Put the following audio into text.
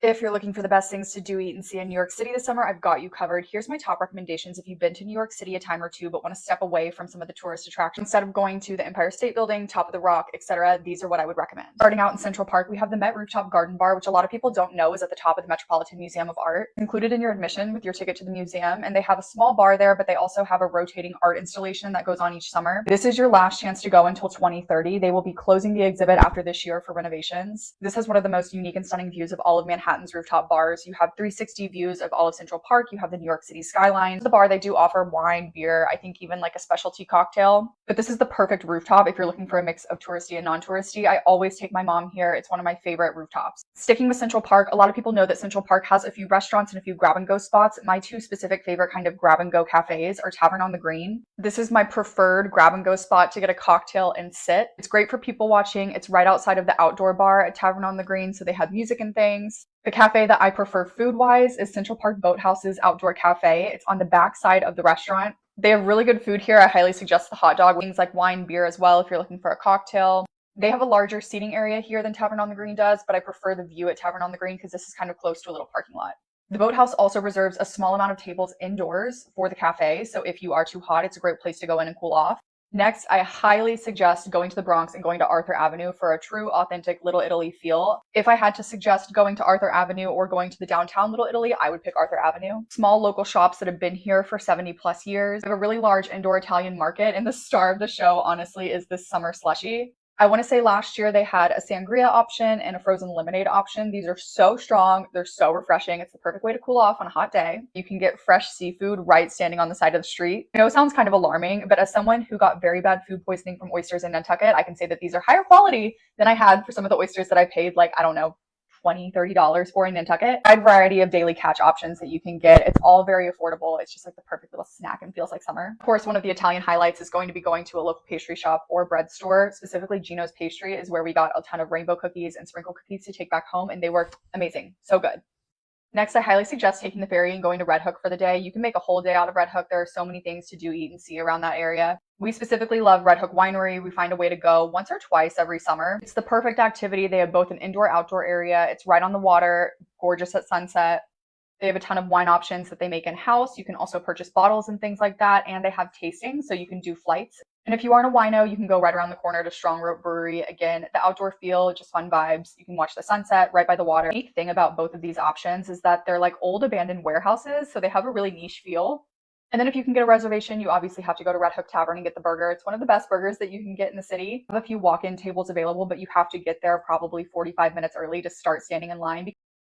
If you're looking for the best things to do, eat, and see in New York City this summer, I've got you covered. Here's my top recommendations if you've been to New York City a time or two but want to step away from some of the tourist attractions. Instead of going to the Empire State Building, Top of the Rock, etc., these are what I would recommend. Starting out in Central Park, we have the Met Rooftop Garden Bar, which a lot of people don't know is at the top of the Metropolitan Museum of Art. Included in your admission with your ticket to the museum, and they have a small bar there, but they also have a rotating art installation that goes on each summer. This is your last chance to go until 2030. They will be closing the exhibit after this year for renovations. This has one of the most unique and stunning views of all of Manhattan's rooftop bars. You have 360 views of all of Central Park. You have the New York City skyline. The bar, they do offer wine, beer, I think even like a specialty cocktail. But this is the perfect rooftop if you're looking for a mix of touristy and non-touristy. I always take my mom here. It's one of my favorite rooftops. Sticking with Central Park, a lot of people know that Central Park has a few restaurants and a few grab-and-go spots. My two specific favorite kind of grab-and-go cafes are Tavern on the Green. This is my preferred grab-and-go spot to get a cocktail and sit. It's great for people watching. It's right outside of the outdoor bar at Tavern on the Green, so they have music and things. The cafe that I prefer food-wise is Central Park Boathouse's Outdoor Cafe. It's on the back side of the restaurant. They have really good food here. I highly suggest the hot dog, things like wine, beer as well if you're looking for a cocktail. They have a larger seating area here than Tavern on the Green does, but I prefer the view at Tavern on the Green because this is kind of close to a little parking lot. The Boathouse also reserves a small amount of tables indoors for the cafe, so if you are too hot, it's a great place to go in and cool off. Next, I highly suggest going to the Bronx and going to Arthur Avenue for a true, authentic Little Italy feel. If I had to suggest going to Arthur Avenue or going to the downtown Little Italy, I would pick Arthur Avenue. Small local shops that have been here for 70 plus years. They have a really large indoor Italian market, and the star of the show, honestly, is this summer slushie. I want to say last year they had a sangria option and a frozen lemonade option. These are so strong. They're so refreshing. It's the perfect way to cool off on a hot day. You can get fresh seafood right standing on the side of the street. I know it sounds kind of alarming, but as someone who got very bad food poisoning from oysters in Nantucket, I can say that these are higher quality than I had for some of the oysters that I paid like, I don't know, $20, $30 for in Nantucket. A wide variety of daily catch options that you can get. It's all very affordable. It's just like the perfect little snack and feels like summer. Of course, one of the Italian highlights is going to be going to a local pastry shop or bread store. Specifically, Gino's Pastry is where we got a ton of rainbow cookies and sprinkle cookies to take back home, and they were amazing. So good. Next, I highly suggest taking the ferry and going to Red Hook for the day. You can make a whole day out of Red Hook. There are so many things to do, eat, and see around that area. We specifically love Red Hook Winery. We find a way to go once or twice every summer. It's the perfect activity. They have both an indoor-outdoor area. It's right on the water, gorgeous at sunset. They have a ton of wine options that they make in-house. You can also purchase bottles and things like that, and they have tastings, so you can do flights. And if you aren't a wino, you can go right around the corner to Strong Rope Brewery. Again, the outdoor feel, just fun vibes. You can watch the sunset right by the water. The unique thing about both of these options is that they're like old abandoned warehouses, so they have a really niche feel. And then if you can get a reservation, you obviously have to go to Red Hook Tavern and get the burger. It's one of the best burgers that you can get in the city. I have a few walk-in tables available, but you have to get there probably 45 minutes early to start standing in line.